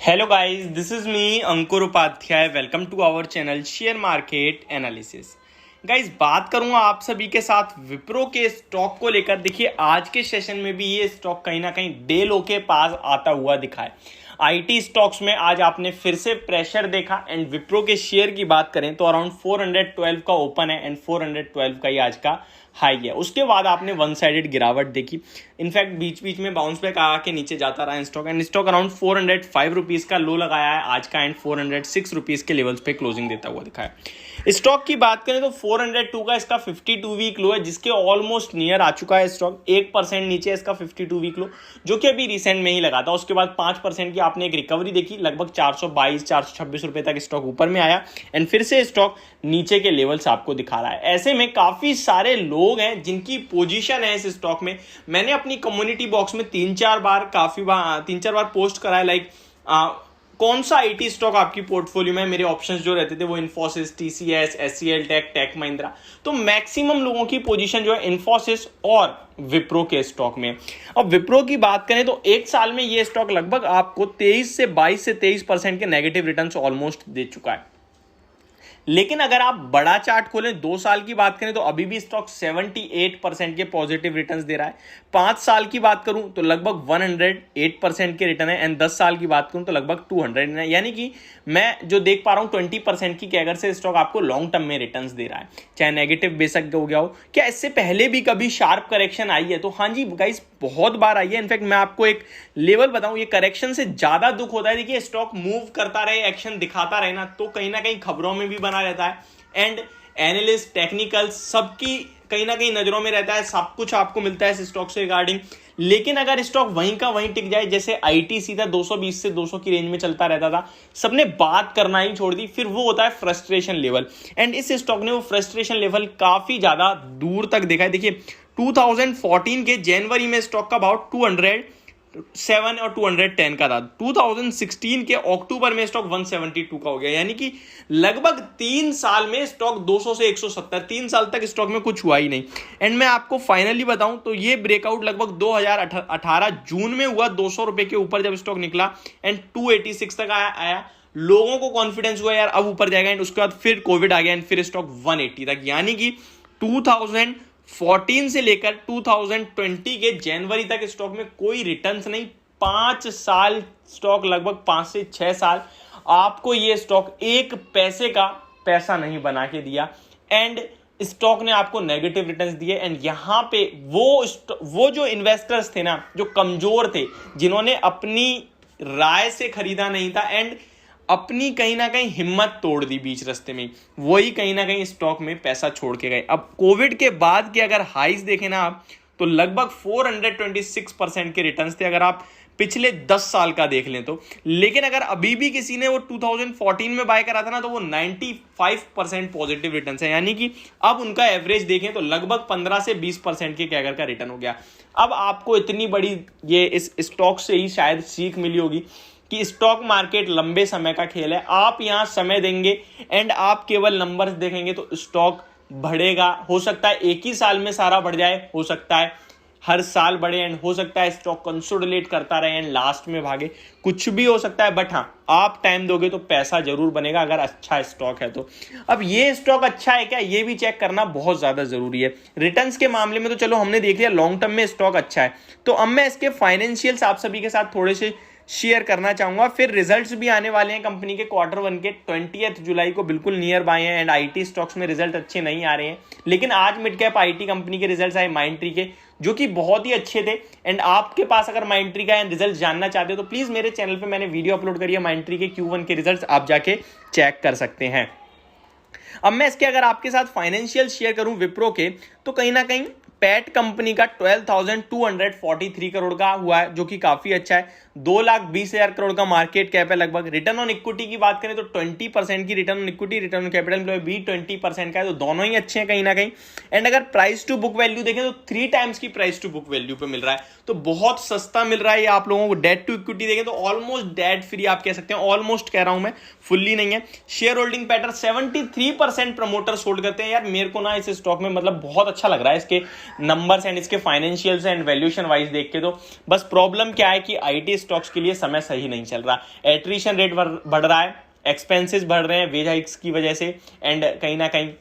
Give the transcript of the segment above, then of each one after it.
Hello guys, this is me Ankur Upadhyay. Welcome to our channel share market analysis. Guys, बात करूंगा आप सभी के साथ विप्रो के स्टॉक को लेकर। देखिए, आज के सेशन में भी ये स्टॉक कहीं ना कहीं डे लो के पास आता हुआ दिखा है। आईटी स्टॉक्स में आज आपने फिर से प्रेशर देखा एंड विप्रो के शेयर की बात करें तो अराउंड 412 का ओपन है एंड 412 का ही आज का हाई है। उसके बाद आपने वन साइडेड गिरावट देखी। इनफैक्ट बीच बीच में बाउंस बैक आके नीचे जाता रहा stock and stock around 405 rupees का लो लगाया है आज का एंड 406 रुपीज के लेवल्स पे क्लोजिंग देता हुआ दिखा है। स्टॉक की बात करें तो 402 का इसका 52 वीक लो है, जिसके ऑलमोस्ट नियर आ चुका है स्टॉक। 1% नीचे इसका 52 वीक लो, जो कि अभी रिसेंट में ही लगा था। उसके बाद 5% की आपने एक रिकवरी देखी, लगभग 422-426 रुपए तक स्टॉक ऊपर में आया एंड फिर से स्टॉक नीचे के लेवल्स आपको दिखा रहा है। ऐसे में काफी सारे लोग हैं जिनकी पोजीशन है इस स्टॉक में। मैंने अपनी कम्युनिटी बॉक्स में तीन चार बार पोस्ट करा है, लाइक कौन सा आईटी स्टॉक आपकी पोर्टफोलियो में। मेरे ऑप्शंस जो रहते थे वो इन्फोसिस, टीसीएस, एचसीएल टेक, टेक महिंद्रा। तो मैक्सिमम लोगों की पोजीशन जो है इन्फोसिस और विप्रो के स्टॉक में। अब विप्रो की बात करें तो एक साल में ये स्टॉक लगभग आपको 23% के नेगेटिव रिटर्न्स ऑलमोस्ट दे चुका है। लेकिन अगर आप बड़ा चार्ट खोलें, 2 साल की बात करें तो अभी भी स्टॉक 78% के पॉजिटिव रिटर्न्स दे रहा है। 5 साल की बात करूं तो लगभग 108% के रिटर्न है एंड 10 साल की बात करूं तो लगभग 200 है। यानी कि मैं जो देख पा रहा हूं 20% की कैगर से स्टॉक आपको लॉन्ग टर्म में रिटर्न्स दे रहा है, चाहे नेगेटिव बेशक हो गया हो। क्या इससे पहले भी कभी शार्प करेक्शन आई है? तो हाँ जी गाइस, बहुत बार आई है। इनफैक्ट मैं आपको एक लेवल बताऊं, ये करेक्शन से ज्यादा दुख होता है। देखिए, स्टॉक मूव करता रहे, एक्शन दिखाता रहे ना, तो कहीं ना कहीं खबरों में भी बना रहता है एंड एनालिस्ट, टेक्निकल सबकी कहीं ना कहीं नजरों में रहता है। सब कुछ आपको मिलता है इस स्टॉक से रिगार्डिंग। लेकिन अगर स्टॉक वहीं का वहीं टिक जाए, जैसे आईटी सीधा 220 से 200 की रेंज में चलता रहता था, सबने बात करना ही छोड़ दी, फिर वो होता है फ्रस्ट्रेशन लेवल। एंड इस स्टॉक ने वो फ्रस्ट्रेशन लेवल काफी ज्यादा दूर तक देखा है। देखिए, 2014 के जनवरी में स्टॉक का भाव 207 और 210 का था। 2016 के अक्टूबर में स्टॉक 172 का हो गया। यानी कि लगभग 3 साल में स्टॉक 200 से 170, 3 साल तक स्टॉक में कुछ हुआ ही नहीं। एंड मैं आपको फाइनली बताऊं तो ये ब्रेकआउट लगभग 2018 जून में हुआ, 200 रुपए के ऊपर जब स्टॉक निकला एंड 286 तक आया। लोगों को कॉन्फिडेंस हुआ यार अब ऊपर जाएगा एंड उसके बाद फिर कोविड आ गया एंड फिर स्टॉक 180 तक। यानी कि 2014 से लेकर 2020 के जनवरी तक स्टॉक में कोई रिटर्न्स नहीं। 5 साल स्टॉक, लगभग 5 से 6 साल आपको ये स्टॉक एक पैसे का पैसा नहीं बना के दिया एंड स्टॉक ने आपको नेगेटिव रिटर्न्स दिए। एंड यहां पे वो जो इन्वेस्टर्स थे ना, जो कमजोर थे, जिन्होंने अपनी राय से खरीदा नहीं था एंड अपनी कहीं ना कहीं हिम्मत तोड़ दी बीच रास्ते में, वही कहीं ना कहीं स्टॉक में पैसा छोड़ के गए। अब कोविड के बाद के अगर हाइज देखें ना आप, तो लगभग 426% के रिटर्न्स थे अगर आप पिछले 10 साल का देख लें तो। लेकिन अगर अभी भी किसी ने वो 2014 में बाय करा था ना, तो वो 95% पॉजिटिव रिटर्न्स है। यानी कि अब उनका एवरेज देखें तो लगभग 15 से 20% के कैगर का रिटर्न हो गया। अब आपको इतनी बड़ी ये इस स्टॉक से ही शायद सीख मिली होगी कि स्टॉक मार्केट लंबे समय का खेल है। आप यहां समय देंगे एंड आप केवल नंबर्स देखेंगे तो स्टॉक बढ़ेगा। हो सकता है एक ही साल में सारा बढ़ जाए, हो सकता है हर साल बढ़े एंड हो सकता है स्टॉक कंसोलिडेट करता रहे एंड लास्ट में भागे, कुछ भी हो सकता है। बट हाँ, आप टाइम दोगे तो पैसा जरूर बनेगा अगर अच्छा स्टॉक है तो। अब ये स्टॉक अच्छा है क्या, ये भी चेक करना बहुत ज्यादा जरूरी है। रिटर्न्स के मामले में तो चलो हमने देख लिया, लॉन्ग टर्म में स्टॉक अच्छा है। तो अब मैं इसके फाइनेंशियल्स आप सभी के साथ थोड़े से शेयर करना चाहूंगा। फिर रिजल्ट्स भी आने वाले हैं कंपनी के Q1 के 20 जुलाई को, बिल्कुल नियर बाय हैं एंड आईटी स्टॉक्स में रिजल्ट अच्छे नहीं आ रहे हैं। लेकिन आज मिड कैप आईटी कंपनी के रिजल्ट्स आए माइंडट्री के, जो कि बहुत ही अच्छे थे। एंड आपके पास अगर माइंडट्री का रिजल्ट जानना चाहते हो तो प्लीज मेरे चैनल पे मैंने वीडियो अपलोड करी है माइंडट्री के Q1 के रिजल्ट्स, आप जाके चेक कर सकते हैं। अब मैं इसके अगर आपके साथ फाइनेंशियल शेयर करूं विप्रो के, तो कहीं ना कहीं पैट कंपनी का 12,243 करोड़ का हुआ है, जो कि काफी अच्छा है। 2,20,000 करोड़ का मार्केट कैप है लगभग। रिटर्न ऑन इक्विटी की बात करें तो 20% की return on equity, return on capital भी 20% का है, तो दोनों ही अच्छे हैं कहीं ना कहीं। एंड अगर प्राइस टू बुक वैल्यू देखें तो 3 टाइम्स की प्राइस टू बुक वैल्यू पे मिल रहा है, तो बहुत सस्ता मिल रहा है ये आप लोगों को। डेट टू इक्विटी देखें तो ऑलमोस्ट डेट फ्री आप कह सकते हैं, ऑलमोस्ट कह रहा हूं मैं, फुल्ली नहीं है। Share holding pattern 73% promoters hold करते हैं। यार मेरे को ना इस स्टॉक में मतलब बहुत अच्छा लग रहा है इसके नंबर्स एंड इसके फाइनेंशियल्स एंड वैल्यूएशन वाइज देख के। तो बस प्रॉब्लम क्या है कि आईटी स्टॉक्स के लिए समय सही नहीं चल रहा। एट्रिशन रेट बढ़ रहा है, एक्सपेंसेस बढ़ रहे हैं वेज हाइक्स की वजह से, एंड कहीं ना कहीं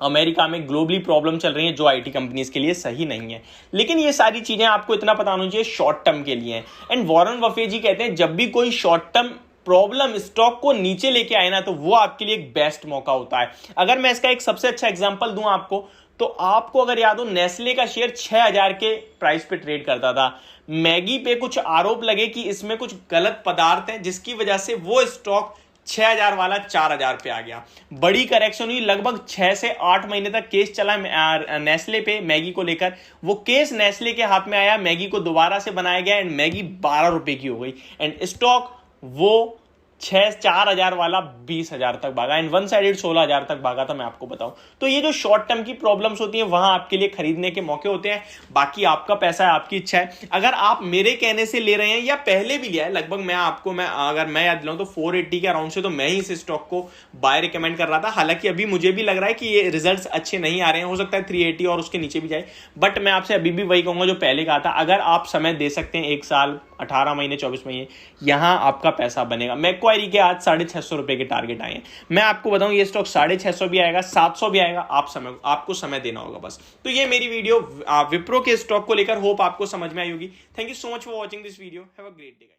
अमेरिका में ग्लोबली प्रॉब्लम चल रही है जो आईटी कंपनीज के लिए सही नहीं है। लेकिन ये सारी चीजें आपको इतना पता होना चाहिए शॉर्ट टर्म के लिए। एंड वॉरेन बफेट जी कहते हैं जब भी कोई शॉर्ट टर्म प्रॉब्लम स्टॉक को नीचे लेके आए ना, तो वो आपके लिए एक बेस्ट मौका होता है। अगर मैं इसका एक सबसे अच्छा एग्जांपल दूं आपको, तो आपको अगर याद हो, नेस्ले का शेयर 6000 के प्राइस पे ट्रेड करता था। मैगी पे कुछ आरोप लगे कि इसमें कुछ गलत पदार्थ हैं, जिसकी वजह से वो स्टॉक 6000 वाला 4000 पे आ गया। बड़ी करेक्शन हुई, लगभग 6 से 8 महीने तक केस चला नेस्ले पे मैगी को लेकर। वो केस नेस्ले के हाथ में आया, मैगी को दोबारा से बनाया गया एंड मैगी 12 रुपए की हो गई एंड स्टॉक वो 4000 वाला 20000 तक भागा एंड वन साइडेड 16000 तक भागा था, मैं आपको बताऊं। तो ये जो शॉर्ट टर्म की प्रॉब्लम्स होती हैं वहां आपके लिए खरीदने के मौके होते हैं। बाकी आपका पैसा है, आपकी इच्छा है। अगर आप मेरे कहने से ले रहे हैं या पहले भी लिया है, लगभग अगर मैं याद दिलाऊं तो 480 के अराउंड से तो मैं ही इस स्टॉक को बाय रिकमेंड कर रहा था। हालांकि अभी मुझे भी लग रहा है कि ये रिजल्ट्स अच्छे नहीं आ रहे हैं, हो सकता है 380 और उसके नीचे भी जाए, बट मैं आपसे अभी भी वही कहूंगा जो पहले कहा था। अगर आप समय दे सकते हैं 1 साल, 18 महीने, 24 महीने, यहां आपका पैसा बनेगा। मैक्वायरी के आज 650 रुपए के टारगेट आए हैं। मैं आपको बताऊं ये स्टॉक 650 भी आएगा, 700 भी आएगा, आपको समय देना होगा बस। तो ये मेरी वीडियो विप्रो के स्टॉक को लेकर, होप आपको समझ में आई होगी। Thank you so much for watching this video. Have a great day.